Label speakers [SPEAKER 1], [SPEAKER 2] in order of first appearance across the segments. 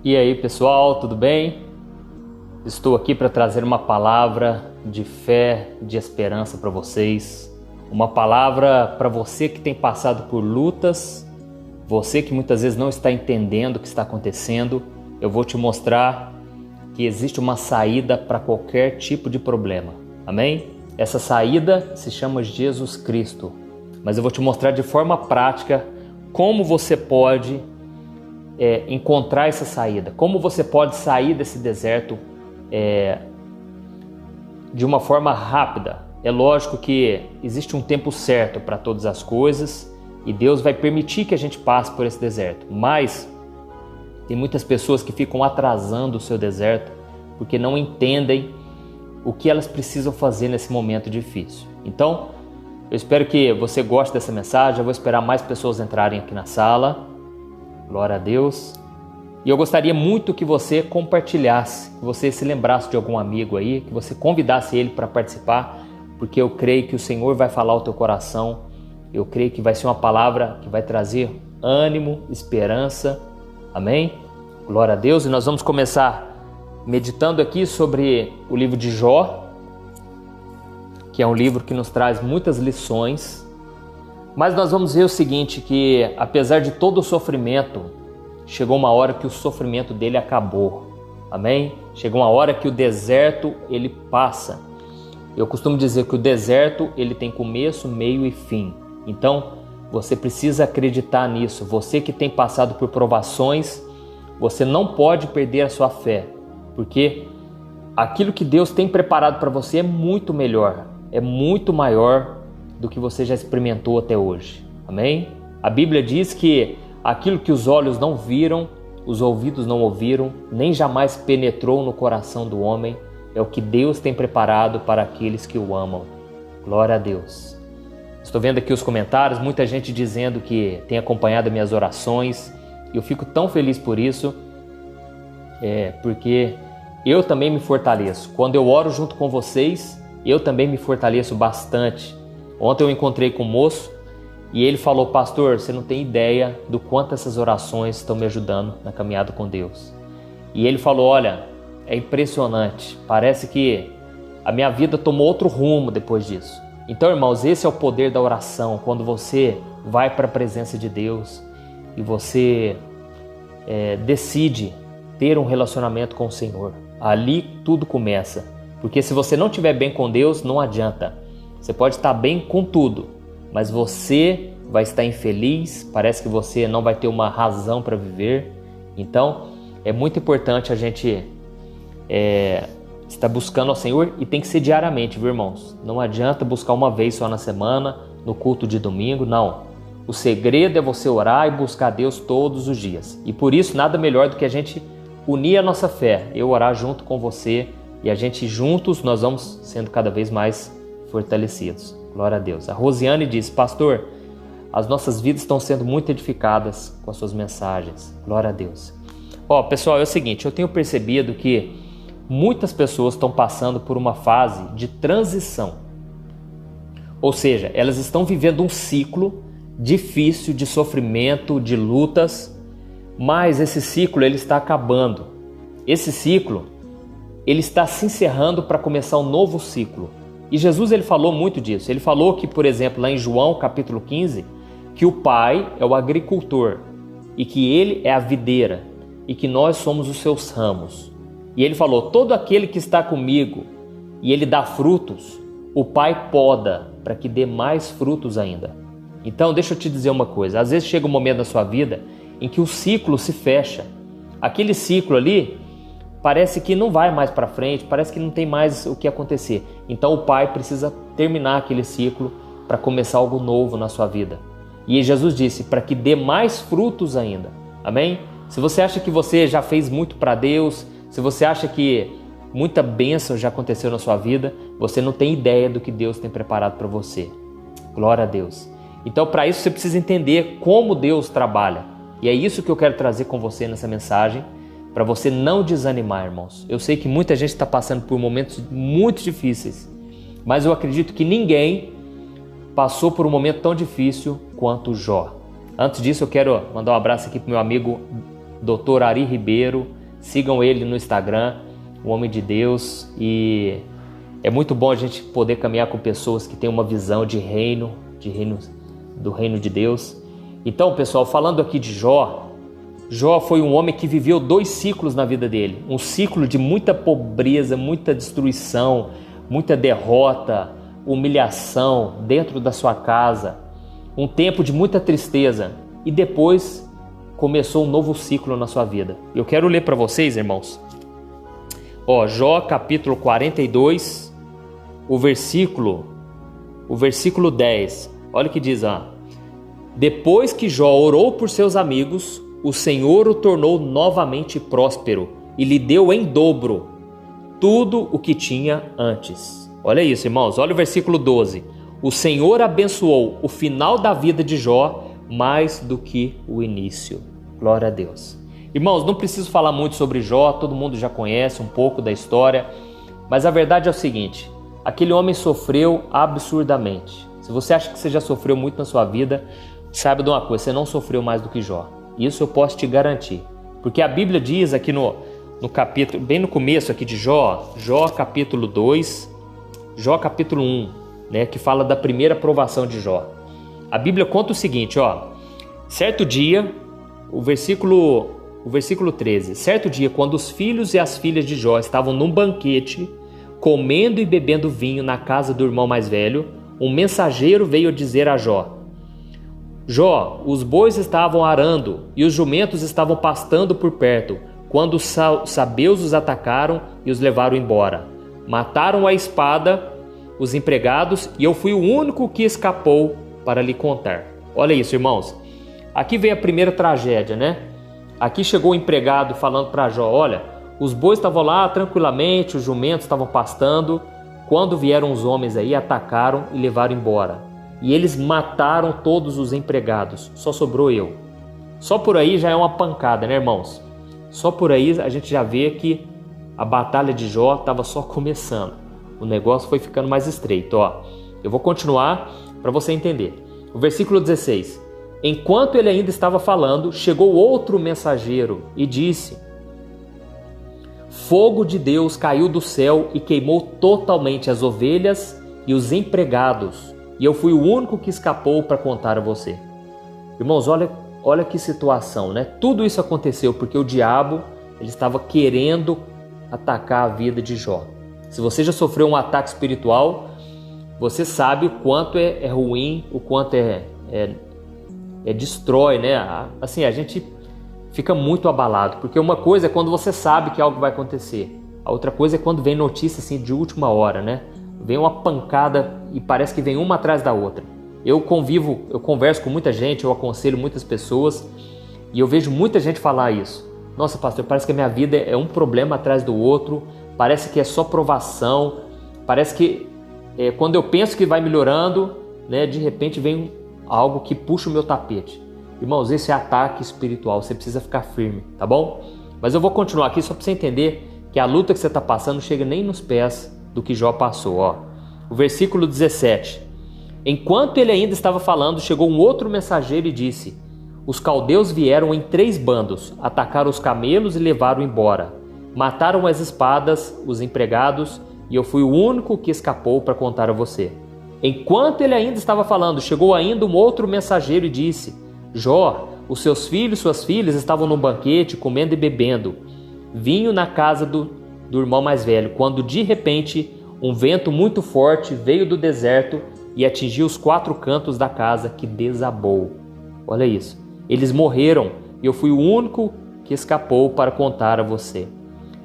[SPEAKER 1] E aí, pessoal, tudo bem? Estou aqui para trazer uma palavra de fé, de esperança para vocês. Uma palavra para você que tem passado por lutas, você que muitas vezes não está entendendo o que está acontecendo. Eu vou te mostrar que existe uma saída para qualquer tipo de problema. Amém? Essa saída se chama Jesus Cristo. Mas eu vou te mostrar de forma prática como você pode encontrar essa saída, como você pode sair desse deserto de uma forma rápida. É lógico que existe um tempo certo para todas as coisas e Deus vai permitir que a gente passe por esse deserto, mas tem muitas pessoas que ficam atrasando o seu deserto porque não entendem o que elas precisam fazer nesse momento difícil. Então, eu espero que você goste dessa mensagem. Eu vou esperar mais pessoas entrarem aqui na sala. Glória a Deus. E eu gostaria muito que você compartilhasse, que você se lembrasse de algum amigo aí, que você convidasse ele para participar, porque eu creio que o Senhor vai falar ao teu coração. Eu creio que vai ser uma palavra que vai trazer ânimo, esperança. Amém? Glória a Deus. E nós vamos começar meditando aqui sobre o livro de Jó, que é um livro que nos traz muitas lições. Mas nós vamos ver o seguinte, que apesar de todo o sofrimento, chegou uma hora que o sofrimento dele acabou. Amém? Chegou uma hora que o deserto ele passa. Eu costumo dizer que o deserto ele tem começo, meio e fim. Então, você precisa acreditar nisso. Você que tem passado por provações, você não pode perder a sua fé, porque aquilo que Deus tem preparado para você é muito melhor, é muito maior do que você já experimentou até hoje. Amém? A Bíblia diz que aquilo que os olhos não viram, os ouvidos não ouviram, nem jamais penetrou no coração do homem, é o que Deus tem preparado para aqueles que o amam. Glória a Deus. Estou vendo aqui os comentários, muita gente dizendo que tem acompanhado minhas orações. Eu fico tão feliz por isso, porque eu também me fortaleço. Quando eu oro junto com vocês, eu também me fortaleço bastante. Ontem eu encontrei com um moço e ele falou: pastor, você não tem ideia do quanto essas orações estão me ajudando na caminhada com Deus. E ele falou: olha, é impressionante, parece que a minha vida tomou outro rumo depois disso. Então, irmãos, esse é o poder da oração, quando você vai para a presença de Deus e você decide ter um relacionamento com o Senhor. Ali tudo começa, porque se você não estiver bem com Deus, não adianta. Você pode estar bem com tudo, mas você vai estar infeliz, parece que você não vai ter uma razão para viver. Então, é muito importante a gente estar buscando ao Senhor, e tem que ser diariamente, viu, irmãos? Não adianta buscar uma vez só na semana, no culto de domingo, não. O segredo é você orar e buscar Deus todos os dias. E por isso, nada melhor do que a gente unir a nossa fé, eu orar junto com você, e a gente juntos, nós vamos sendo cada vez mais fortalecidos. Glória a Deus. A Rosiane diz: pastor, as nossas vidas estão sendo muito edificadas com as suas mensagens. Glória a Deus. Pessoal, é o seguinte, eu tenho percebido que muitas pessoas estão passando por uma fase de transição. Ou seja, elas estão vivendo um ciclo difícil de sofrimento, de lutas, mas esse ciclo ele está acabando. Esse ciclo ele está se encerrando para começar um novo ciclo. E Jesus ele falou muito disso. Ele falou que, por exemplo, lá em João capítulo 15, que o Pai é o agricultor e que Ele é a videira e que nós somos os seus ramos. E Ele falou: todo aquele que está comigo e Ele dá frutos, o Pai poda para que dê mais frutos ainda. Então, deixa eu te dizer uma coisa. Às vezes chega um momento na sua vida em que o ciclo se fecha. Aquele ciclo ali parece que não vai mais para frente, parece que não tem mais o que acontecer. Então o Pai precisa terminar aquele ciclo para começar algo novo na sua vida. E Jesus disse: para que dê mais frutos ainda. Amém? Se você acha que você já fez muito para Deus, se você acha que muita bênção já aconteceu na sua vida, você não tem ideia do que Deus tem preparado para você. Glória a Deus. Então, para isso você precisa entender como Deus trabalha. E é isso que eu quero trazer com você nessa mensagem, para você não desanimar, irmãos. Eu sei que muita gente está passando por momentos muito difíceis, mas eu acredito que ninguém passou por um momento tão difícil quanto Jó. Antes disso, eu quero mandar um abraço aqui para o meu amigo Dr. Ari Ribeiro. Sigam ele no Instagram, o homem de Deus. E é muito bom a gente poder caminhar com pessoas que têm uma visão do reino de Deus. Então, pessoal, falando aqui de Jó, Jó foi um homem que viveu 2 ciclos na vida dele. Um ciclo de muita pobreza, muita destruição, muita derrota, humilhação dentro da sua casa. Um tempo de muita tristeza. E depois começou um novo ciclo na sua vida. Eu quero ler para vocês, irmãos. Jó capítulo 42, o versículo 10. Olha o que diz, Depois que Jó orou por seus amigos, o Senhor o tornou novamente próspero e lhe deu em dobro tudo o que tinha antes. Olha isso, irmãos. Olha o versículo 12. O Senhor abençoou o final da vida de Jó mais do que o início. Glória a Deus. Irmãos, não preciso falar muito sobre Jó, todo mundo já conhece um pouco da história, mas a verdade é o seguinte: aquele homem sofreu absurdamente. Se você acha que você já sofreu muito na sua vida, saiba de uma coisa, você não sofreu mais do que Jó. Isso eu posso te garantir. Porque a Bíblia diz aqui no capítulo, bem no começo aqui de Jó, Jó capítulo 2, Jó capítulo 1, né, que fala da primeira provação de Jó. A Bíblia conta o seguinte, certo dia, o versículo 13, certo dia, quando os filhos e as filhas de Jó estavam num banquete, comendo e bebendo vinho na casa do irmão mais velho, um mensageiro veio dizer a Jó: Jó, os bois estavam arando e os jumentos estavam pastando por perto, quando os sabeus os atacaram e os levaram embora. Mataram à espada os empregados e eu fui o único que escapou para lhe contar. Olha isso, irmãos. Aqui veio a primeira tragédia, né? Aqui chegou o empregado falando para Jó: olha, os bois estavam lá tranquilamente, os jumentos estavam pastando, quando vieram os homens aí, atacaram e levaram embora. E eles mataram todos os empregados, só sobrou eu. Só por aí já é uma pancada, né, irmãos? Só por aí a gente já vê que a batalha de Jó estava só começando. O negócio foi ficando mais estreito, Eu vou continuar para você entender. O versículo 16. Enquanto ele ainda estava falando, chegou outro mensageiro e disse: Fogo de Deus caiu do céu e queimou totalmente as ovelhas e os empregados. E eu fui o único que escapou para contar a você. Irmãos, olha que situação, né? Tudo isso aconteceu porque o diabo ele estava querendo atacar a vida de Jó. Se você já sofreu um ataque espiritual, você sabe o quanto é ruim, o quanto destrói, né? Assim, a gente fica muito abalado, porque uma coisa é quando você sabe que algo vai acontecer. A outra coisa é quando vem notícia assim de última hora, né? Vem uma pancada e parece que vem uma atrás da outra. Eu converso com muita gente, eu aconselho muitas pessoas e eu vejo muita gente falar isso. Nossa, pastor, parece que a minha vida é um problema atrás do outro, parece que é só provação, parece que quando eu penso que vai melhorando, né, de repente vem algo que puxa o meu tapete. Irmãos, esse é ataque espiritual, você precisa ficar firme, tá bom? Mas eu vou continuar aqui só para você entender que a luta que você está passando não chega nem nos pés do que Jó passou, O versículo 17. Enquanto ele ainda estava falando, chegou um outro mensageiro e disse: Os caldeus vieram em 3 bandos, atacaram os camelos e levaram embora. Mataram as espadas, os empregados, e eu fui o único que escapou para contar a você. Enquanto ele ainda estava falando, chegou ainda um outro mensageiro e disse: Jó, os seus filhos e suas filhas estavam num banquete, comendo e bebendo vinho na casa do irmão mais velho, quando de repente um vento muito forte veio do deserto e atingiu os 4 cantos da casa, que desabou. Olha isso. Eles morreram e eu fui o único que escapou para contar a você.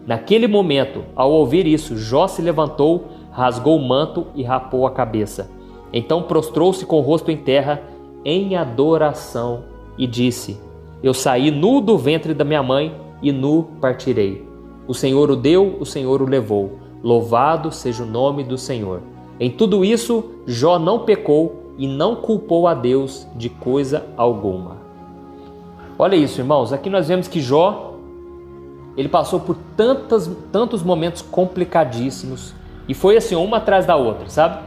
[SPEAKER 1] Naquele momento, ao ouvir isso, Jó se levantou, rasgou o manto e rapou a cabeça. Então prostrou-se com o rosto em terra em adoração e disse: Eu saí nu do ventre da minha mãe e nu partirei. O Senhor o deu, o Senhor o levou. Louvado seja o nome do Senhor. Em tudo isso, Jó não pecou e não culpou a Deus de coisa alguma. Olha isso, irmãos. Aqui nós vemos que Jó, ele passou por tantos momentos complicadíssimos e foi assim, uma atrás da outra, sabe?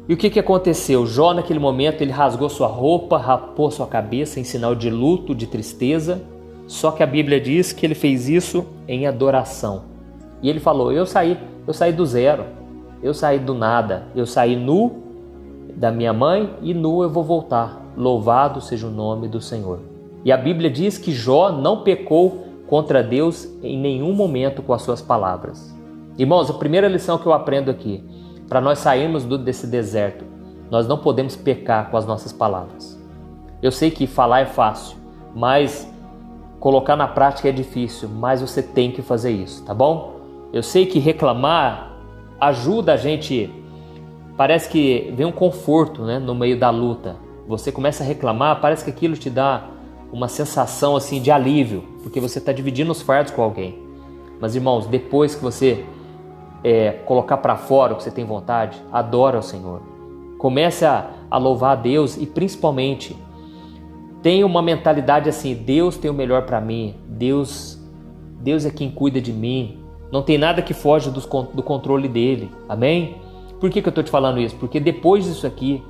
[SPEAKER 1] E o que aconteceu? Jó, naquele momento, ele rasgou sua roupa, rapou sua cabeça em sinal de luto, de tristeza. Só que a Bíblia diz que ele fez isso em adoração. E ele falou, eu saí do zero, eu saí do nada, eu saí nu da minha mãe e nu eu vou voltar. Louvado seja o nome do Senhor. E a Bíblia diz que Jó não pecou contra Deus em nenhum momento com as suas palavras. Irmãos, a primeira lição que eu aprendo aqui, para nós sairmos desse deserto, nós não podemos pecar com as nossas palavras. Eu sei que falar é fácil, mas colocar na prática é difícil, mas você tem que fazer isso, tá bom? Eu sei que reclamar ajuda a gente, parece que vem um conforto, né, no meio da luta. Você começa a reclamar, parece que aquilo te dá uma sensação assim de alívio, porque você está dividindo os fardos com alguém. Mas irmãos, depois que você colocar para fora o que você tem vontade, adora o Senhor. Comece a louvar a Deus e principalmente tenha uma mentalidade assim, Deus tem o melhor para mim, Deus é quem cuida de mim, não tem nada que foge do controle dele, amém? Por que eu estou te falando isso? Porque depois disso aqui,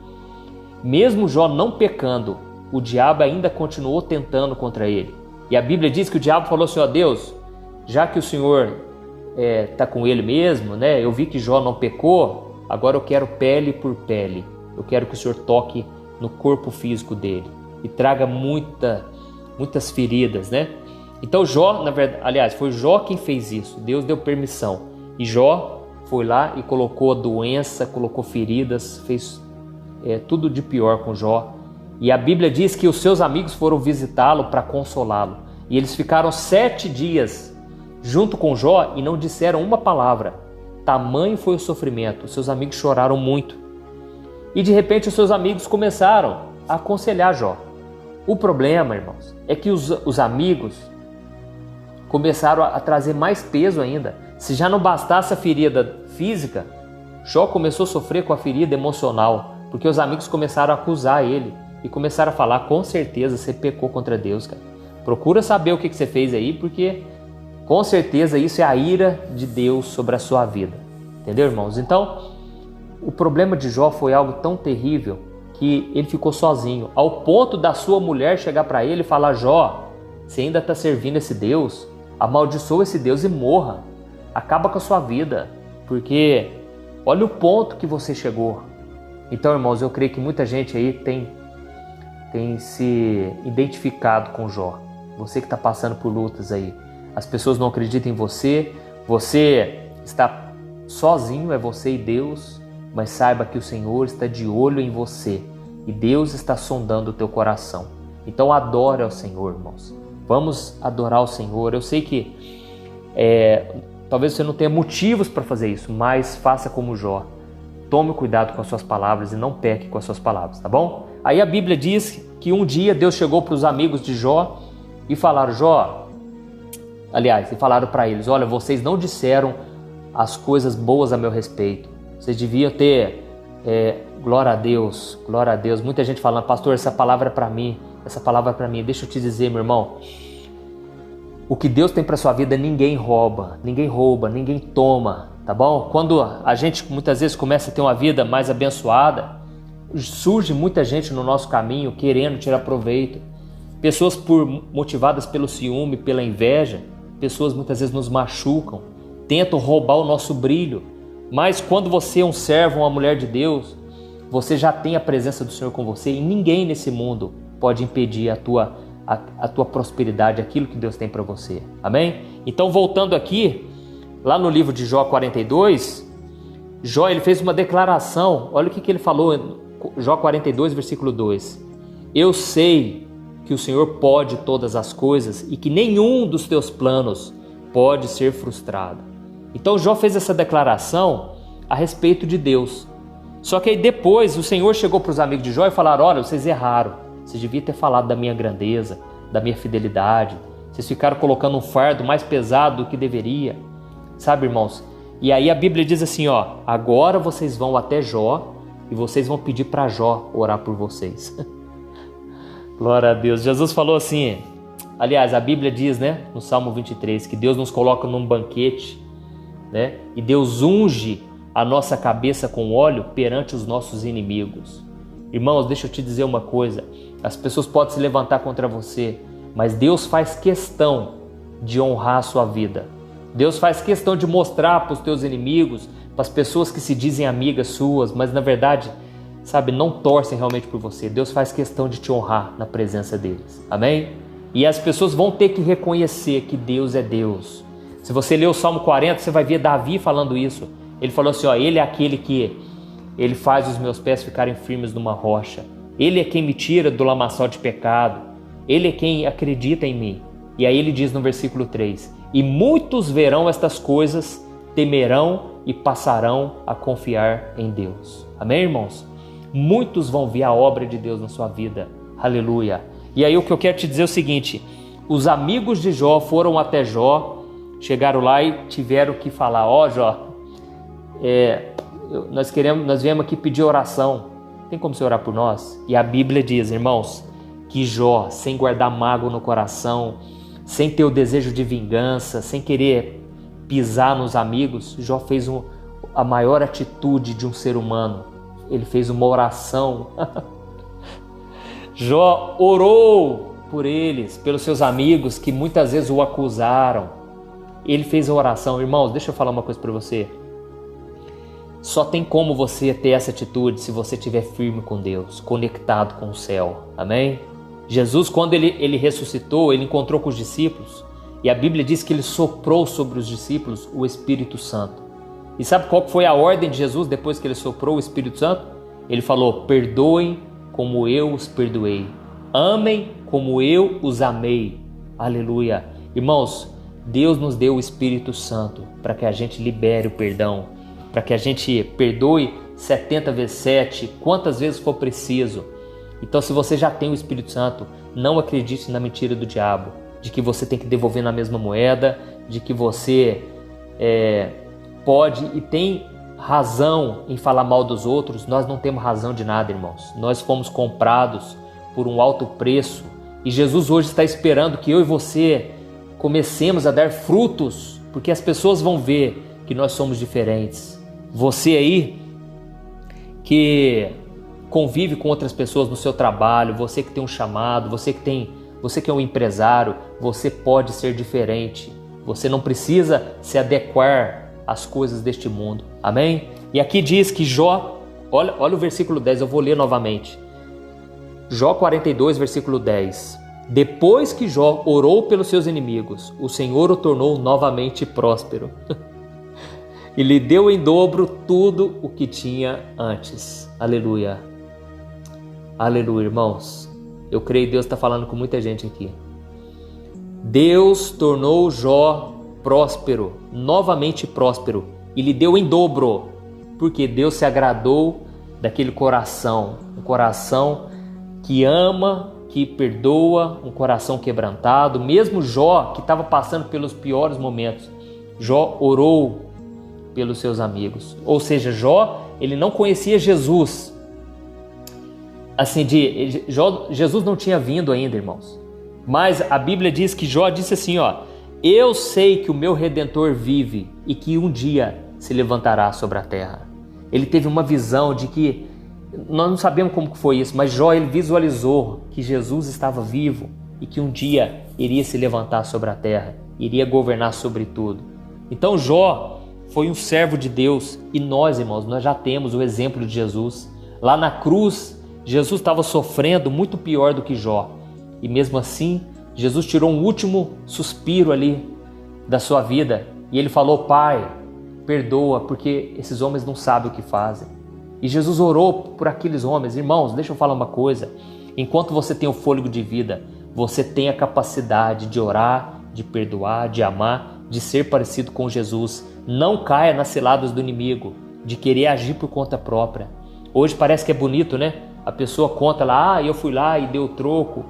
[SPEAKER 1] mesmo Jó não pecando, o diabo ainda continuou tentando contra ele. E a Bíblia diz que o diabo falou assim, ó Deus, já que o Senhor está com ele mesmo, né? Eu vi que Jó não pecou, agora eu quero pele por pele. Eu quero que o Senhor toque no corpo físico dele e traga muitas feridas, né? Então Jó, na verdade, aliás, foi Jó quem fez isso. Deus deu permissão. E Jó foi lá e colocou doença, colocou feridas, fez tudo de pior com Jó. E a Bíblia diz que os seus amigos foram visitá-lo para consolá-lo. E eles ficaram 7 dias junto com Jó e não disseram uma palavra. Tamanho foi o sofrimento. Os seus amigos choraram muito. E de repente os seus amigos começaram a aconselhar Jó. O problema, irmãos, é que os amigos começaram a trazer mais peso ainda. Se já não bastasse a ferida física, Jó começou a sofrer com a ferida emocional, porque os amigos começaram a acusar ele e começaram a falar, com certeza você pecou contra Deus, cara. Procura saber o que você fez aí, porque com certeza isso é a ira de Deus sobre a sua vida. Entendeu, irmãos? Então, o problema de Jó foi algo tão terrível que ele ficou sozinho, ao ponto da sua mulher chegar para ele e falar, Jó, você ainda está servindo esse Deus? Amaldiçoa esse Deus e morra. Acaba com a sua vida, porque olha o ponto que você chegou. Então, irmãos, eu creio que muita gente aí tem se identificado com Jó. Você que está passando por lutas aí. As pessoas não acreditam em você. Você está sozinho, é você e Deus. Mas saiba que o Senhor está de olho em você. E Deus está sondando o teu coração. Então adore ao Senhor, irmãos. Vamos adorar o Senhor. Eu sei que talvez você não tenha motivos para fazer isso, mas faça como Jó. Tome cuidado com as suas palavras e não peque com as suas palavras, tá bom? Aí a Bíblia diz que um dia Deus chegou para os amigos de Jó e falaram, e falaram para eles, olha, vocês não disseram as coisas boas a meu respeito. Vocês deviam ter, glória a Deus. Muita gente falando, pastor, essa palavra é para mim. Deixa eu te dizer, meu irmão, o que Deus tem para sua vida, ninguém rouba, ninguém toma, tá bom? Quando a gente muitas vezes começa a ter uma vida mais abençoada, surge muita gente no nosso caminho querendo tirar proveito. Pessoas motivadas pelo ciúme, pela inveja, pessoas muitas vezes nos machucam, tentam roubar o nosso brilho. Mas quando você é um servo, uma mulher de Deus, você já tem a presença do Senhor com você e ninguém nesse mundo pode impedir a tua prosperidade, aquilo que Deus tem para você. Amém? Então, voltando aqui, lá no livro de Jó 42, Jó ele fez uma declaração. Olha o que ele falou, Jó 42, versículo 2. Eu sei que o Senhor pode todas as coisas e que nenhum dos teus planos pode ser frustrado. Então Jó fez essa declaração a respeito de Deus. Só que aí depois o Senhor chegou para os amigos de Jó e falaram, olha, vocês erraram. Vocês deviam ter falado da minha grandeza, da minha fidelidade. Vocês ficaram colocando um fardo mais pesado do que deveria. Sabe, irmãos? E aí a Bíblia diz assim, agora vocês vão até Jó e vocês vão pedir para Jó orar por vocês. Glória a Deus. Jesus falou assim, aliás, a Bíblia diz, né, no Salmo 23, que Deus nos coloca num banquete, né, e Deus unge a nossa cabeça com óleo perante os nossos inimigos. Irmãos, deixa eu te dizer uma coisa, as pessoas podem se levantar contra você, mas Deus faz questão de honrar a sua vida. Deus faz questão de mostrar para os teus inimigos, para as pessoas que se dizem amigas suas, mas na verdade, sabe, não torcem realmente por você. Deus faz questão de te honrar na presença deles. Amém? E as pessoas vão ter que reconhecer que Deus é Deus. Se você ler o Salmo 40, você vai ver Davi falando isso. Ele falou assim, ele é aquele que ele faz os meus pés ficarem firmes numa rocha. Ele é quem me tira do lamaçal de pecado. Ele é quem acredita em mim. E aí ele diz no versículo 3, e muitos verão estas coisas, temerão e passarão a confiar em Deus. Amém, irmãos? Muitos vão ver a obra de Deus na sua vida. Aleluia. E aí o que eu quero te dizer é o seguinte, os amigos de Jó foram até Jó, chegaram lá e tiveram que falar, Jó, nós viemos aqui pedir oração, tem como você orar por nós? E a Bíblia diz, irmãos, que Jó, sem guardar mágoa no coração, sem ter o desejo de vingança, sem querer pisar nos amigos, Jó fez a maior atitude de um ser humano. Ele fez uma oração. Jó orou por eles, pelos seus amigos que muitas vezes o acusaram. Ele fez a oração. Irmãos, deixa eu falar uma coisa para você. Só tem como você ter essa atitude se você estiver firme com Deus, conectado com o céu. Amém? Jesus, quando ele ressuscitou, ele encontrou com os discípulos e a Bíblia diz que ele soprou sobre os discípulos o Espírito Santo. E sabe qual foi a ordem de Jesus depois que ele soprou o Espírito Santo? Ele falou, perdoem como eu os perdoei. Amem como eu os amei. Aleluia. Irmãos, Deus nos deu o Espírito Santo para que a gente libere o perdão, para que a gente perdoe 70 vezes 7, quantas vezes for preciso. Então, se você já tem o Espírito Santo, não acredite na mentira do diabo, de que você tem que devolver na mesma moeda, de que você pode e tem razão em falar mal dos outros. Nós não temos razão de nada, irmãos. Nós fomos comprados por um alto preço e Jesus hoje está esperando que eu e você comecemos a dar frutos, porque as pessoas vão ver que nós somos diferentes. Você aí que convive com outras pessoas no seu trabalho, você que tem um chamado, você que é um empresário, você pode ser diferente. Você não precisa se adequar às coisas deste mundo. Amém? E aqui diz que Jó, olha o versículo 10, eu vou ler novamente. Jó 42, versículo 10. Depois que Jó orou pelos seus inimigos, o Senhor o tornou novamente próspero e lhe deu em dobro tudo o que tinha antes. Aleluia. Aleluia, irmãos. Eu creio que Deus está falando com muita gente aqui. Deus tornou Jó próspero, novamente próspero, e lhe deu em dobro, porque Deus se agradou daquele coração, um coração que ama, que perdoa, um coração quebrantado. Mesmo Jó, que estava passando pelos piores momentos, Jó orou pelos seus amigos. Ou seja, Jó, ele não conhecia Jesus. Assim, Jesus não tinha vindo ainda, irmãos. Mas a Bíblia diz que Jó disse assim, eu sei que o meu Redentor vive e que um dia se levantará sobre a terra. Ele teve uma visão de que, nós não sabemos como foi isso, mas Jó, ele visualizou que Jesus estava vivo e que um dia iria se levantar sobre a terra, iria governar sobre tudo. Então Jó foi um servo de Deus e nós, irmãos, nós já temos o exemplo de Jesus. Lá na cruz, Jesus estava sofrendo muito pior do que Jó. E mesmo assim, Jesus tirou um último suspiro ali da sua vida. E ele falou, Pai, perdoa, porque esses homens não sabem o que fazem. E Jesus orou por aqueles homens. Irmãos, deixa eu falar uma coisa. Enquanto você tem o fôlego de vida, você tem a capacidade de orar, de perdoar, de amar, de ser parecido com Jesus. Não caia nas ciladas do inimigo, de querer agir por conta própria. Hoje parece que é bonito, né? A pessoa conta lá, eu fui lá e dei o troco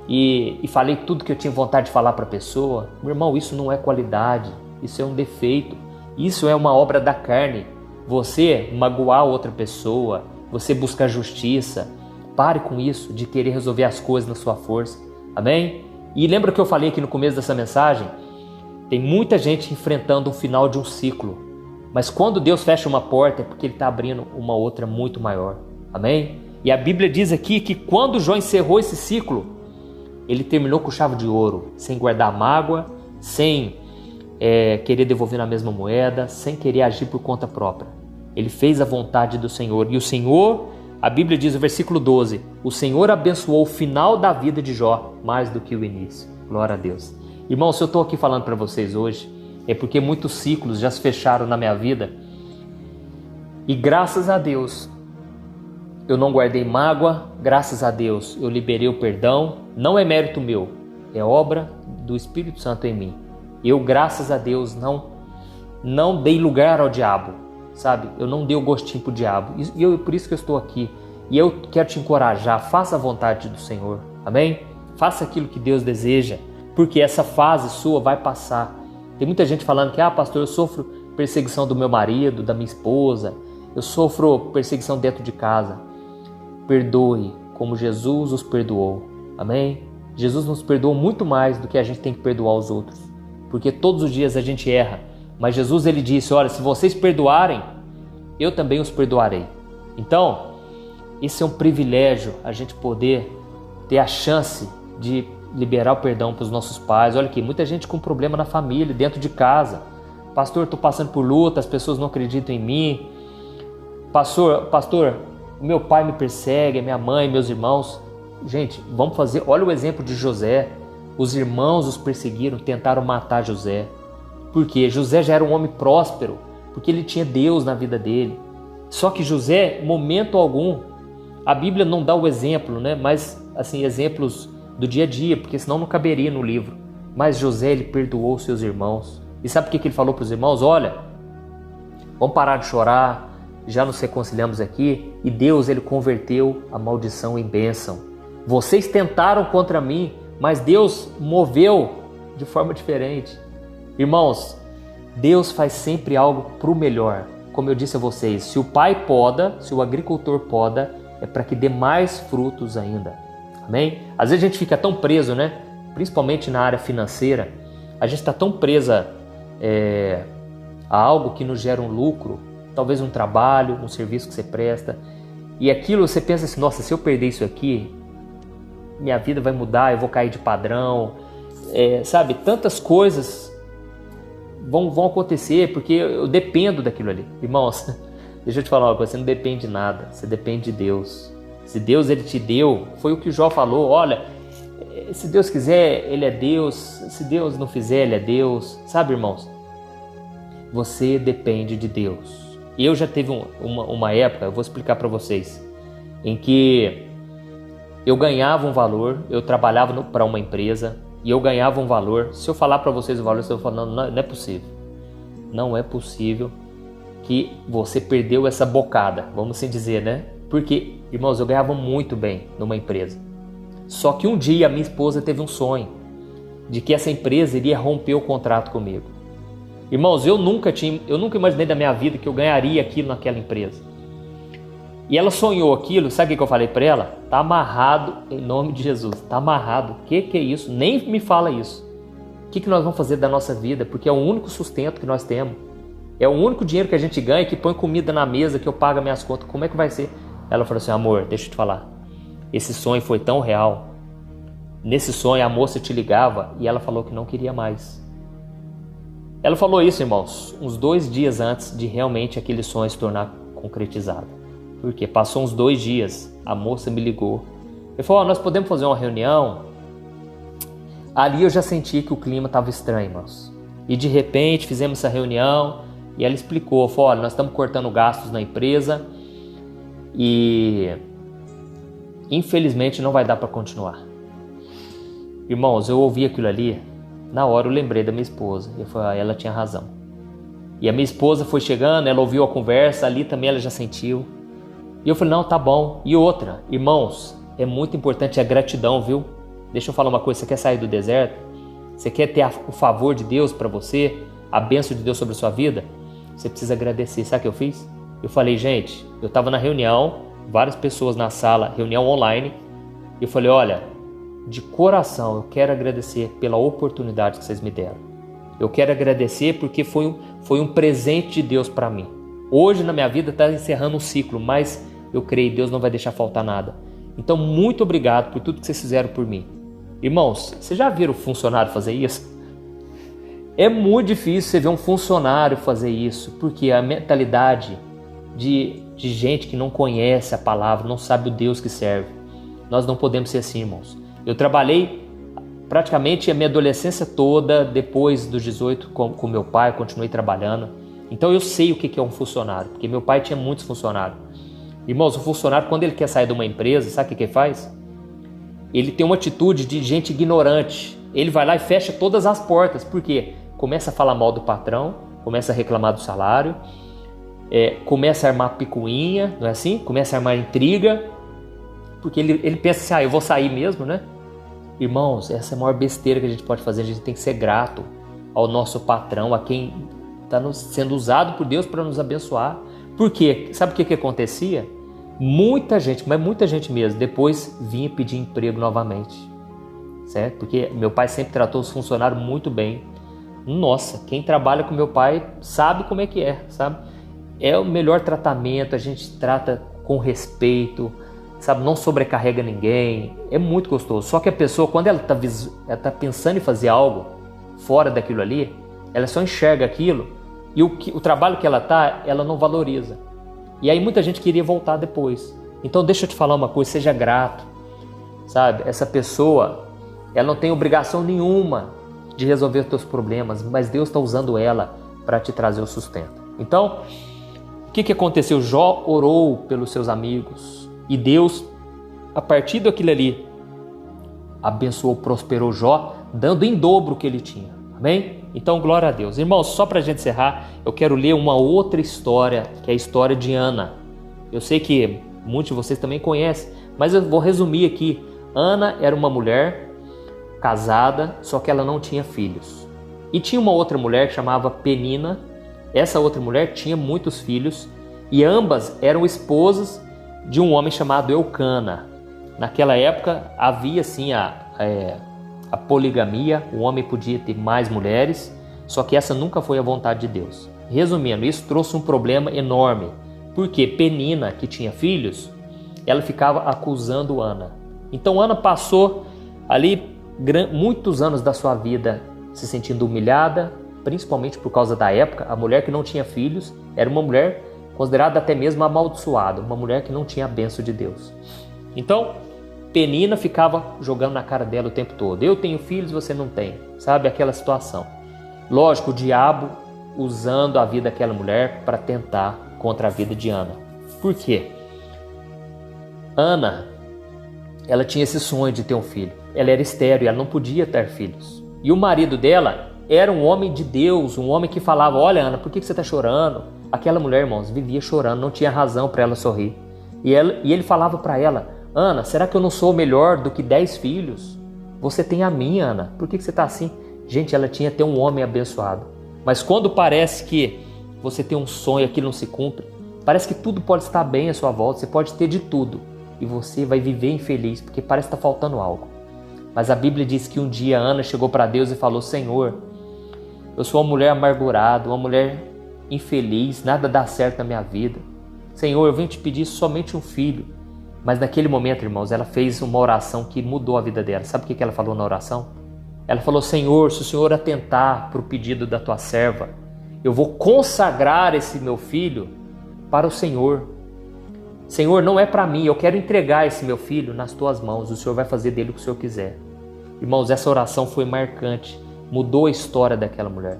[SPEAKER 1] e falei tudo que eu tinha vontade de falar para a pessoa. Meu irmão, isso não é qualidade, isso é um defeito, isso é uma obra da carne. Você magoar outra pessoa, você buscar justiça, pare com isso de querer resolver as coisas na sua força, amém? E lembra que eu falei aqui no começo dessa mensagem? Tem muita gente enfrentando o final de um ciclo, mas quando Deus fecha uma porta é porque Ele está abrindo uma outra muito maior, amém? E a Bíblia diz aqui que quando Jó encerrou esse ciclo, Ele terminou com chave de ouro, sem guardar mágoa, sem querer devolver na mesma moeda, sem querer agir por conta própria. Ele fez a vontade do Senhor. E o Senhor, a Bíblia diz no versículo 12, o Senhor abençoou o final da vida de Jó mais do que o início. Glória a Deus. Irmão, se eu estou aqui falando para vocês hoje, é porque muitos ciclos já se fecharam na minha vida. E graças a Deus, eu não guardei mágoa, graças a Deus eu liberei o perdão. Não é mérito meu, é obra do Espírito Santo em mim. Eu, graças a Deus, não dei lugar ao diabo, sabe? Eu não dei o gostinho pro diabo. E por isso que eu estou aqui. E eu quero te encorajar, faça a vontade do Senhor, amém? Faça aquilo que Deus deseja, porque essa fase sua vai passar. Tem muita gente falando que, pastor, eu sofro perseguição do meu marido, da minha esposa, eu sofro perseguição dentro de casa. Perdoe como Jesus os perdoou, amém? Jesus nos perdoou muito mais do que a gente tem que perdoar os outros, porque todos os dias a gente erra, mas Jesus, ele disse, olha, se vocês perdoarem, eu também os perdoarei. Então, esse é um privilégio, a gente poder ter a chance de liberar o perdão para os nossos pais. Olha aqui, muita gente com problema na família, dentro de casa. Pastor, estou passando por luta, as pessoas não acreditam em mim. Pastor, meu pai me persegue, minha mãe, meus irmãos. Gente, vamos fazer, olha o exemplo de José. Os irmãos os perseguiram, tentaram matar José. Por quê? José já era um homem próspero, porque ele tinha Deus na vida dele. Só que José, momento algum, a Bíblia não dá o exemplo, né? Mas, assim, exemplos do dia a dia, porque senão não caberia no livro. Mas José, ele perdoou seus irmãos. E sabe o que ele falou para os irmãos? Olha, vamos parar de chorar, já nos reconciliamos aqui, e Deus, ele converteu a maldição em bênção. Vocês tentaram contra mim, mas Deus moveu de forma diferente. Irmãos, Deus faz sempre algo para o melhor. Como eu disse a vocês, se o pai poda, se o agricultor poda, é para que dê mais frutos ainda. Amém? Às vezes a gente fica tão preso, né? Principalmente na área financeira, a gente está tão presa a algo que nos gera um lucro, talvez um trabalho, um serviço que você presta, e aquilo você pensa assim, nossa, se eu perder isso aqui, minha vida vai mudar, eu vou cair de padrão, sabe? Tantas coisas vão acontecer porque eu dependo daquilo ali. Irmãos, deixa eu te falar uma coisa, você não depende de nada, você depende de Deus. Se Deus, ele te deu, foi o que Jó falou, olha, se Deus quiser, ele é Deus, se Deus não fizer, ele é Deus, sabe, irmãos? Você depende de Deus. E eu já teve uma época, eu vou explicar para vocês, em que eu ganhava um valor, eu trabalhava para uma empresa e eu ganhava um valor. Se eu falar para vocês o valor, vocês vão falar, não é possível. Não é possível que você perdeu essa bocada, vamos assim dizer, né? Porque, irmãos, eu ganhava muito bem numa empresa. Só que um dia a minha esposa teve um sonho de que essa empresa iria romper o contrato comigo. Irmãos, eu nunca imaginei da minha vida que eu ganharia aquilo naquela empresa. E ela sonhou aquilo, sabe o que eu falei para ela? Tá amarrado em nome de Jesus, tá amarrado. O que é isso? Nem me fala isso. O que nós vamos fazer da nossa vida? Porque é o único sustento que nós temos. É o único dinheiro que a gente ganha, que põe comida na mesa, que eu pago minhas contas. Como é que vai ser? Ela falou assim, amor, deixa eu te falar. Esse sonho foi tão real. Nesse sonho a moça te ligava e ela falou que não queria mais. Ela falou isso, irmãos, uns 2 dias antes de realmente aquele sonho se tornar concretizado. Porque passou uns 2 dias, a moça me ligou. Ele falou, nós podemos fazer uma reunião? Ali eu já senti que o clima estava estranho, irmãos. E de repente fizemos essa reunião e ela explicou, falou, olha, nós estamos cortando gastos na empresa e infelizmente não vai dar para continuar. Irmãos, eu ouvi aquilo ali, na hora eu lembrei da minha esposa. Eu falei, ela tinha razão. E a minha esposa foi chegando, ela ouviu a conversa, ali também ela já sentiu. E eu falei, não, tá bom. E outra, irmãos, é muito importante a gratidão, viu? Deixa eu falar uma coisa, você quer sair do deserto? Você quer ter o favor de Deus para você? A bênção de Deus sobre a sua vida? Você precisa agradecer. Sabe o que eu fiz? Eu falei, gente, eu estava na reunião, várias pessoas na sala, reunião online. E eu falei, olha, de coração eu quero agradecer pela oportunidade que vocês me deram. Eu quero agradecer porque foi um presente de Deus para mim. Hoje na minha vida está encerrando um ciclo, mas eu creio que Deus não vai deixar faltar nada. Então, muito obrigado por tudo que vocês fizeram por mim. Irmãos, vocês já viram o funcionário fazer isso? É muito difícil você ver um funcionário fazer isso, porque a mentalidade de gente que não conhece a palavra, não sabe o Deus que serve. Nós não podemos ser assim, irmãos. Eu trabalhei praticamente a minha adolescência toda, depois dos 18 com meu pai, continuei trabalhando. Então eu sei o que é um funcionário, porque meu pai tinha muitos funcionários. Irmãos, o funcionário, quando ele quer sair de uma empresa, sabe o que ele faz? Ele tem uma atitude de gente ignorante. Ele vai lá e fecha todas as portas. Por quê? Começa a falar mal do patrão, começa a reclamar do salário, começa a armar picuinha, não é assim? Começa a armar intriga, porque ele pensa assim, eu vou sair mesmo, né? Irmãos, essa é a maior besteira que a gente pode fazer. A gente tem que ser grato ao nosso patrão, a quem está sendo usado por Deus para nos abençoar. Por quê? Sabe o que acontecia? Muita gente, mas muita gente mesmo, depois vinha pedir emprego novamente, certo? Porque meu pai sempre tratou os funcionários muito bem. Nossa, quem trabalha com meu pai sabe como é que é, sabe? É o melhor tratamento, a gente trata com respeito, sabe? Não sobrecarrega ninguém, é muito gostoso. Só que a pessoa, quando ela tá pensando em fazer algo fora daquilo ali, ela só enxerga aquilo e o trabalho que ela não valoriza. E aí muita gente queria voltar depois. Então deixa eu te falar uma coisa, seja grato, sabe? Essa pessoa, ela não tem obrigação nenhuma de resolver os teus problemas, mas Deus está usando ela para te trazer o sustento. Então, o que aconteceu? Jó orou pelos seus amigos e Deus, a partir daquilo ali, abençoou, prosperou Jó, dando em dobro o que ele tinha. Amém? Então, glória a Deus. Irmãos, só para a gente encerrar, eu quero ler uma outra história, que é a história de Ana. Eu sei que muitos de vocês também conhecem, mas eu vou resumir aqui. Ana era uma mulher casada, só que ela não tinha filhos. E tinha uma outra mulher que chamava Penina. Essa outra mulher tinha muitos filhos e ambas eram esposas de um homem chamado Eucana. Naquela época havia sim a poligamia, o homem podia ter mais mulheres, só que essa nunca foi a vontade de Deus. Resumindo, isso trouxe um problema enorme, porque Penina, que tinha filhos, ela ficava acusando Ana. Então Ana passou ali muitos anos da sua vida se sentindo humilhada, principalmente por causa da época. A mulher que não tinha filhos era uma mulher considerada até mesmo amaldiçoada, uma mulher que não tinha a bênção de Deus. Então, Penina ficava jogando na cara dela o tempo todo. Eu tenho filhos, você não tem. Sabe, aquela situação. Lógico, o diabo usando a vida daquela mulher para tentar contra a vida de Ana. Por quê? Ana, ela tinha esse sonho de ter um filho. Ela era estéril, ela não podia ter filhos. E o marido dela era um homem de Deus, um homem que falava, olha Ana, por que você está chorando? Aquela mulher, irmãos, vivia chorando, não tinha razão para ela sorrir. E ele falava para ela, Ana, será que eu não sou melhor do que 10 filhos? Você tem a minha, Ana, por que você está assim? Gente, ela tinha até um homem abençoado. Mas quando parece que você tem um sonho e aquilo não se cumpre, parece que tudo pode estar bem à sua volta, você pode ter de tudo. E você vai viver infeliz, porque parece que está faltando algo. Mas a Bíblia diz que um dia Ana chegou para Deus e falou, Senhor, eu sou uma mulher amargurada, uma mulher infeliz, nada dá certo na minha vida. Senhor, eu venho te pedir somente um filho. Mas naquele momento, irmãos, ela fez uma oração que mudou a vida dela. Sabe o que ela falou na oração? Ela falou, Senhor, se o Senhor atentar para o pedido da tua serva, eu vou consagrar esse meu filho para o Senhor. Senhor, não é para mim, eu quero entregar esse meu filho nas tuas mãos, o Senhor vai fazer dele o que o Senhor quiser. Irmãos, essa oração foi marcante, mudou a história daquela mulher.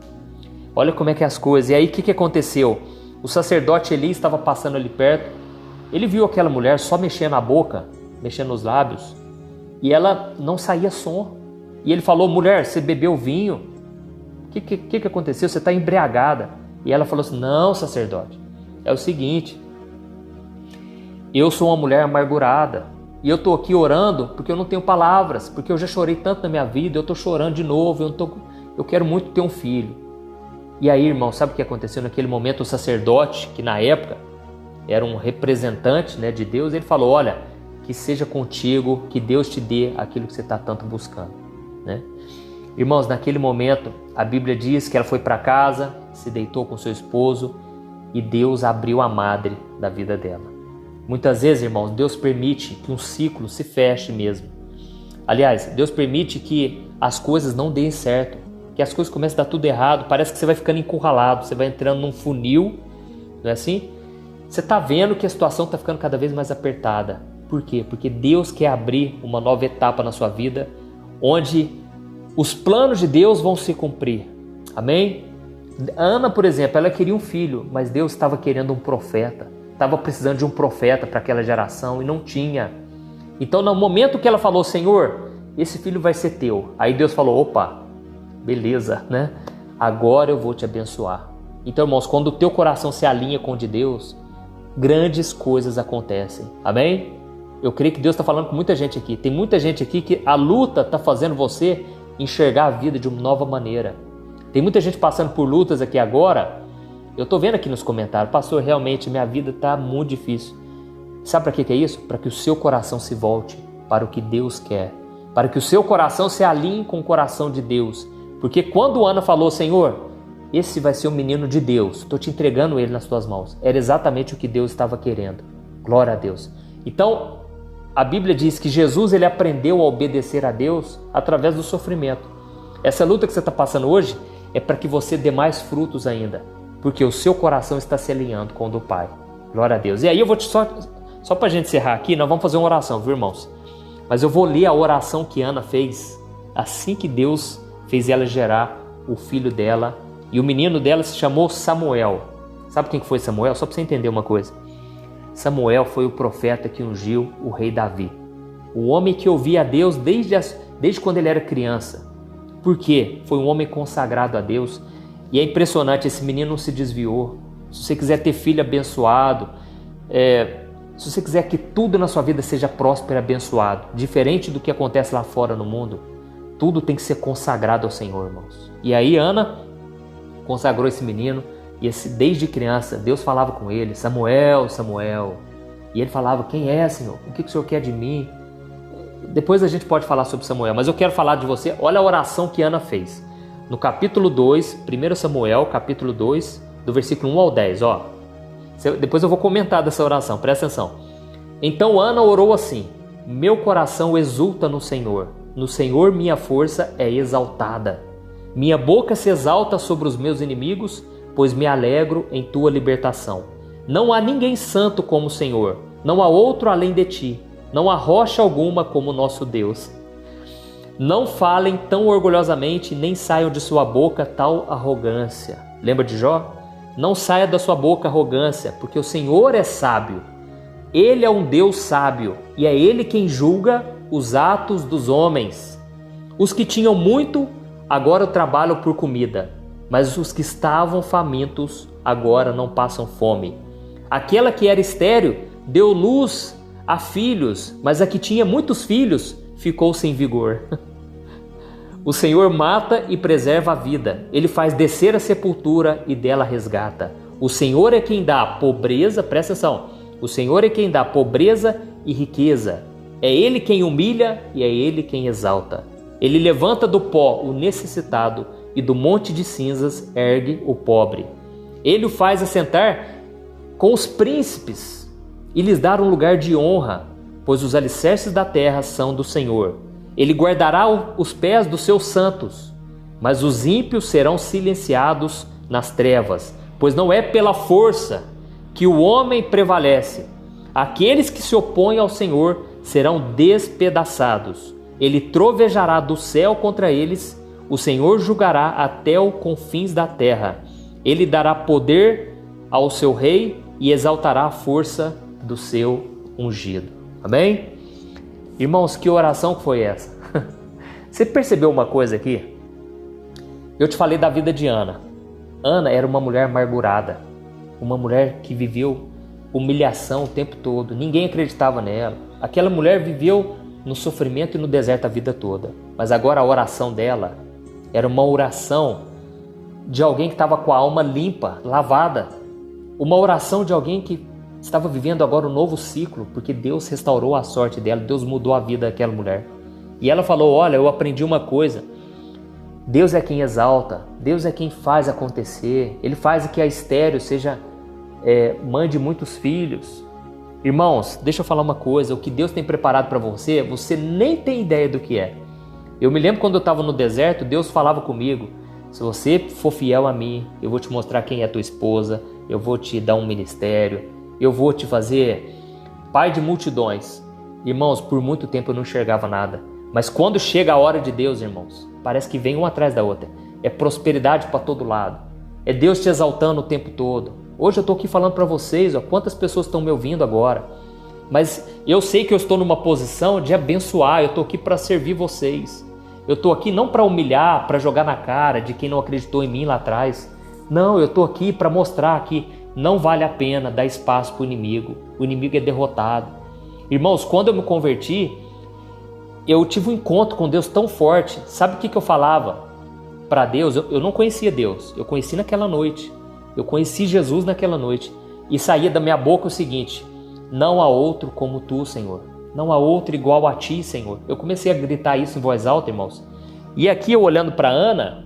[SPEAKER 1] Olha como é que é as coisas. E aí o que aconteceu? O sacerdote Eli estava passando ali perto, ele viu aquela mulher só mexendo a boca, mexendo os lábios, e ela não saía som. E ele falou, mulher, você bebeu vinho? O que aconteceu? Você está embriagada. E ela falou assim, não, sacerdote, é o seguinte, eu sou uma mulher amargurada e eu estou aqui orando porque eu não tenho palavras, porque eu já chorei tanto na minha vida, eu estou chorando de novo, eu quero muito ter um filho. E aí, irmão, sabe o que aconteceu naquele momento? O sacerdote, que na época era um representante, né, de Deus, ele falou, olha, que seja contigo, que Deus te dê aquilo que você está tanto buscando, né? Irmãos, naquele momento, a Bíblia diz que ela foi para casa, se deitou com seu esposo e Deus abriu a madre da vida dela. Muitas vezes, irmãos, Deus permite que um ciclo se feche mesmo. Aliás, Deus permite que as coisas não deem certo, que as coisas comecem a dar tudo errado, parece que você vai ficando encurralado, você vai entrando num funil, não é assim? Você está vendo que a situação está ficando cada vez mais apertada. Por quê? Porque Deus quer abrir uma nova etapa na sua vida, onde os planos de Deus vão se cumprir. Amém? Ana, por exemplo, ela queria um filho, mas Deus estava querendo um profeta. Estava precisando de um profeta para aquela geração e não tinha. Então, no momento que ela falou, Senhor, esse filho vai ser teu. Aí Deus falou, opa, beleza, né? Agora eu vou te abençoar. Então, irmãos, quando o teu coração se alinha com o de Deus, grandes coisas acontecem. Amém? Eu creio que Deus está falando com muita gente aqui. Tem muita gente aqui que a luta está fazendo você enxergar a vida de uma nova maneira. Tem muita gente passando por lutas aqui agora. Eu estou vendo aqui nos comentários, pastor, realmente minha vida está muito difícil. Sabe para que é isso? Para que o seu coração se volte para o que Deus quer. Para que o seu coração se alinhe com o coração de Deus. Porque quando Ana falou, Senhor, esse vai ser um menino de Deus, estou te entregando ele nas tuas mãos. Era exatamente o que Deus estava querendo. Glória a Deus. Então, a Bíblia diz que Jesus ele aprendeu a obedecer a Deus através do sofrimento. Essa luta que você está passando hoje é para que você dê mais frutos ainda, porque o seu coração está se alinhando com o do Pai. Glória a Deus. E aí eu vou só para a gente encerrar aqui, nós vamos fazer uma oração, viu, irmãos? Mas eu vou ler a oração que Ana fez assim que Deus fez ela gerar o filho dela. E o menino dela se chamou Samuel. Sabe quem que foi Samuel? Só para você entender uma coisa. Samuel foi o profeta que ungiu o rei Davi. O homem que ouvia a Deus desde quando ele era criança. Por quê? Foi um homem consagrado a Deus. E é impressionante, esse menino não se desviou. Se você quiser ter filho abençoado, se você quiser que tudo na sua vida seja próspero e abençoado, diferente do que acontece lá fora no mundo, tudo tem que ser consagrado ao Senhor, irmãos. E aí Ana consagrou esse menino, e desde criança Deus falava com ele, Samuel, Samuel. E ele falava, quem é, Senhor? O que o Senhor quer de mim? Depois a gente pode falar sobre Samuel, mas eu quero falar de você. Olha a oração que Ana fez. No capítulo 2, 1 Samuel, capítulo 2, do versículo 1 ao 10, ó. Depois eu vou comentar dessa oração, presta atenção. Então Ana orou assim, meu coração exulta no Senhor minha força é exaltada. Minha boca se exalta sobre os meus inimigos, pois me alegro em tua libertação. Não há ninguém santo como o Senhor, não há outro além de ti, não há rocha alguma como nosso Deus. Não falem tão orgulhosamente, nem saiam de sua boca tal arrogância. Lembra de Jó? Não saia da sua boca arrogância, porque o Senhor é sábio. Ele é um Deus sábio, e é Ele quem julga os atos dos homens. Os que tinham muito, agora trabalham por comida, mas os que estavam famintos, agora não passam fome. Aquela que era estéril, deu luz a filhos, mas a que tinha muitos filhos, ficou sem vigor. O Senhor mata e preserva a vida. Ele faz descer a sepultura e dela resgata. O Senhor é quem dá pobreza, presta atenção. O Senhor é quem dá pobreza e riqueza. É Ele quem humilha e é Ele quem exalta. Ele levanta do pó o necessitado e do monte de cinzas ergue o pobre. Ele o faz assentar com os príncipes e lhes dar um lugar de honra, pois os alicerces da terra são do Senhor. Ele guardará os pés dos seus santos, mas os ímpios serão silenciados nas trevas, pois não é pela força que o homem prevalece. Aqueles que se opõem ao Senhor serão despedaçados. Ele trovejará do céu contra eles, o Senhor julgará até os confins da terra. Ele dará poder ao seu rei e exaltará a força do seu ungido. Amém? Irmãos, que oração foi essa? Você percebeu uma coisa aqui? Eu te falei da vida de Ana. Ana era uma mulher amargurada, uma mulher que viveu humilhação o tempo todo, ninguém acreditava nela. Aquela mulher viveu no sofrimento e no deserto a vida toda. Mas agora a oração dela era uma oração de alguém que estava com a alma limpa, lavada. Uma oração de alguém que estava vivendo agora um novo ciclo, porque Deus restaurou a sorte dela, Deus mudou a vida daquela mulher. E ela falou, olha, eu aprendi uma coisa, Deus é quem exalta, Deus é quem faz acontecer, Ele faz que a estéril mande muitos filhos. Irmãos, deixa eu falar uma coisa, o que Deus tem preparado para você, você nem tem ideia do que é. Eu me lembro quando eu estava no deserto, Deus falava comigo, se você for fiel a mim, eu vou te mostrar quem é tua esposa, eu vou te dar um ministério, eu vou te fazer pai de multidões. Irmãos, por muito tempo eu não enxergava nada, mas quando chega a hora de Deus, irmãos, parece que vem uma atrás da outra. É prosperidade para todo lado, é Deus te exaltando o tempo todo. Hoje eu estou aqui falando para vocês, quantas pessoas estão me ouvindo agora, mas eu sei que eu estou numa posição de abençoar, eu estou aqui para servir vocês. Eu estou aqui não para humilhar, para jogar na cara de quem não acreditou em mim lá atrás. Não, eu estou aqui para mostrar que não vale a pena dar espaço para o inimigo. O inimigo é derrotado. Irmãos, quando eu me converti, eu tive um encontro com Deus tão forte. Sabe o que eu falava para Deus? Eu não conhecia Deus, eu conheci naquela noite. Eu conheci Jesus naquela noite. E saía da minha boca o seguinte: não há outro como tu, Senhor. Não há outro igual a ti, Senhor. Eu comecei a gritar isso em voz alta, irmãos. E aqui eu olhando para Ana,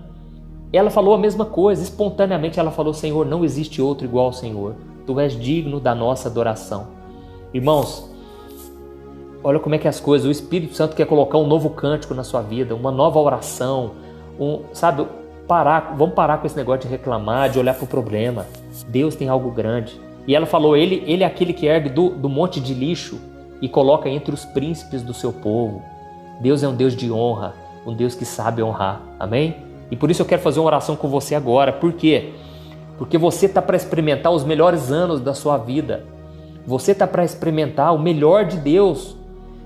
[SPEAKER 1] ela falou a mesma coisa. Espontaneamente ela falou: Senhor, não existe outro igual ao Senhor. Tu és digno da nossa adoração. Irmãos, olha como é que as coisas, o Espírito Santo quer colocar um novo cântico na sua vida, uma nova oração, vamos parar com esse negócio de reclamar, de olhar para o problema. Deus tem algo grande. E ela falou: ele é aquele que ergue do monte de lixo e coloca entre os príncipes do seu povo. Deus é um Deus de honra, um Deus que sabe honrar, amém? E por isso eu quero fazer uma oração com você agora. Por quê? Porque você está para experimentar os melhores anos da sua vida. Você está para experimentar o melhor de Deus.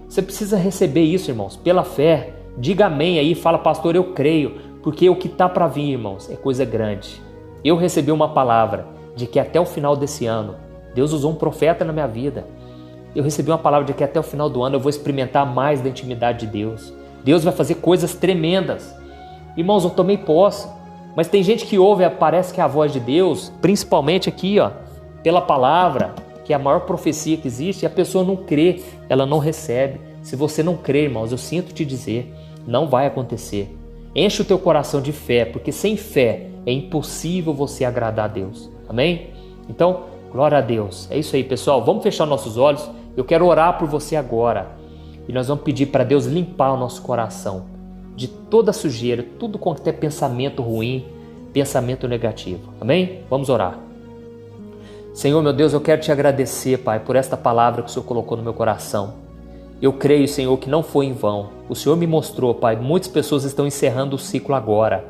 [SPEAKER 1] Você precisa receber isso, irmãos, pela fé. Diga amém aí, fala: pastor, eu creio, porque o que está para vir, irmãos, é coisa grande. Eu recebi uma palavra de que até o final desse ano, Deus usou um profeta na minha vida. Eu recebi uma palavra de que até o final do ano eu vou experimentar mais da intimidade de Deus. Deus vai fazer coisas tremendas. Irmãos, eu tomei posse, mas tem gente que ouve, parece que é a voz de Deus, principalmente aqui, pela palavra, que é a maior profecia que existe, e a pessoa não crê, ela não recebe. Se você não crê, irmãos, eu sinto te dizer, não vai acontecer. Enche o teu coração de fé, porque sem fé é impossível você agradar a Deus. Amém? Então, glória a Deus. É isso aí, pessoal. Vamos fechar nossos olhos. Eu quero orar por você agora. E nós vamos pedir para Deus limpar o nosso coração de toda sujeira, tudo quanto é pensamento ruim, pensamento negativo. Amém? Vamos orar. Senhor, meu Deus, eu quero te agradecer, Pai, por esta palavra que o Senhor colocou no meu coração. Eu creio, Senhor, que não foi em vão. O Senhor me mostrou, Pai, muitas pessoas estão encerrando o ciclo agora.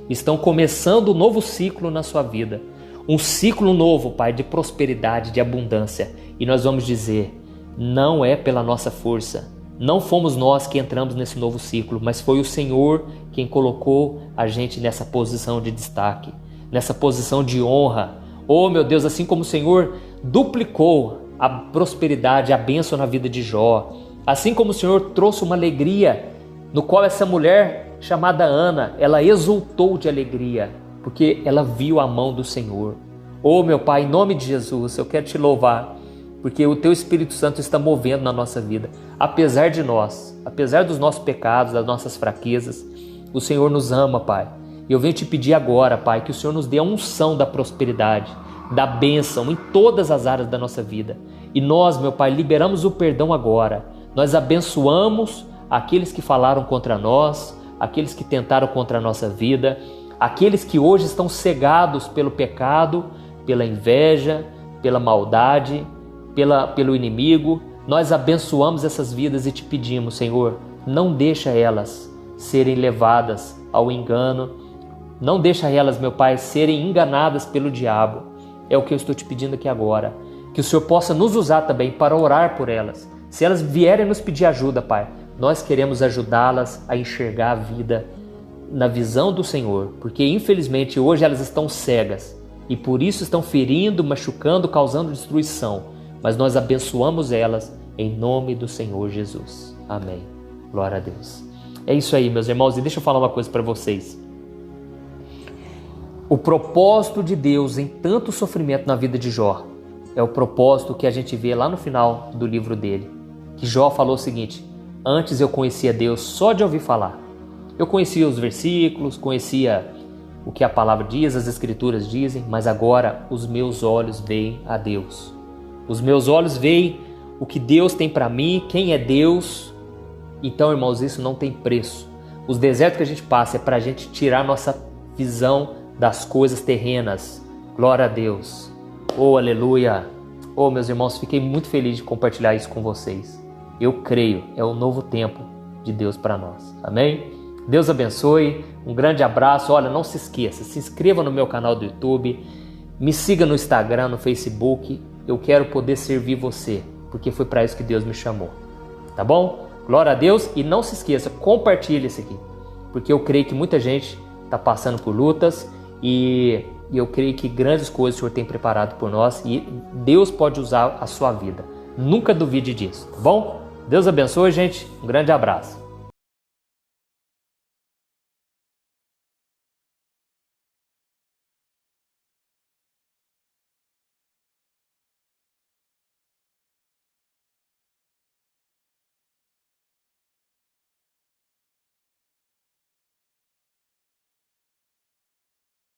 [SPEAKER 1] Estão começando um novo ciclo na sua vida. Um ciclo novo, Pai, de prosperidade, de abundância. E nós vamos dizer: não é pela nossa força. Não fomos nós que entramos nesse novo ciclo, mas foi o Senhor quem colocou a gente nessa posição de destaque, nessa posição de honra. Oh, meu Deus, assim como o Senhor duplicou a prosperidade, a bênção na vida de Jó, assim como o Senhor trouxe uma alegria, no qual essa mulher chamada Ana, ela exultou de alegria, porque ela viu a mão do Senhor. Oh, meu Pai, em nome de Jesus, eu quero te louvar, porque o Teu Espírito Santo está movendo na nossa vida. Apesar de nós, apesar dos nossos pecados, das nossas fraquezas, o Senhor nos ama, Pai. E eu venho te pedir agora, Pai, que o Senhor nos dê a unção da prosperidade, da bênção em todas as áreas da nossa vida. E nós, meu Pai, liberamos o perdão agora. Nós abençoamos aqueles que falaram contra nós, aqueles que tentaram contra a nossa vida, aqueles que hoje estão cegados pelo pecado, pela inveja, pela maldade, pelo inimigo. Nós abençoamos essas vidas e te pedimos, Senhor, não deixa elas serem levadas ao engano, não deixa elas, meu Pai, serem enganadas pelo diabo. É o que eu estou te pedindo aqui agora, que o Senhor possa nos usar também para orar por elas. Se elas vierem nos pedir ajuda, Pai, nós queremos ajudá-las a enxergar a vida na visão do Senhor, porque infelizmente hoje elas estão cegas e por isso estão ferindo, machucando, causando destruição. Mas nós abençoamos elas em nome do Senhor Jesus. Amém. Glória a Deus. É isso aí, meus irmãos. E deixa eu falar uma coisa para vocês. O propósito de Deus em tanto sofrimento na vida de Jó é o propósito que a gente vê lá no final do livro dele. Que Jó falou o seguinte: antes eu conhecia Deus só de ouvir falar. Eu conhecia os versículos, conhecia o que a palavra diz, as escrituras dizem, mas agora os meus olhos veem a Deus. Os meus olhos veem o que Deus tem para mim, quem é Deus. Então, irmãos, isso não tem preço. Os desertos que a gente passa é para a gente tirar nossa visão das coisas terrenas. Glória a Deus. Oh, aleluia. Oh, meus irmãos, fiquei muito feliz de compartilhar isso com vocês. Eu creio, é o novo tempo de Deus para nós. Amém? Deus abençoe. Um grande abraço. Olha, não se esqueça, se inscreva no meu canal do YouTube. Me siga no Instagram, no Facebook. Eu quero poder servir você, porque foi para isso que Deus me chamou. Tá bom? Glória a Deus. E não se esqueça, compartilhe isso aqui, porque eu creio que muita gente está passando por lutas e eu creio que grandes coisas o Senhor tem preparado por nós e Deus pode usar a sua vida. Nunca duvide disso, tá bom? Deus abençoe, gente. Um grande abraço.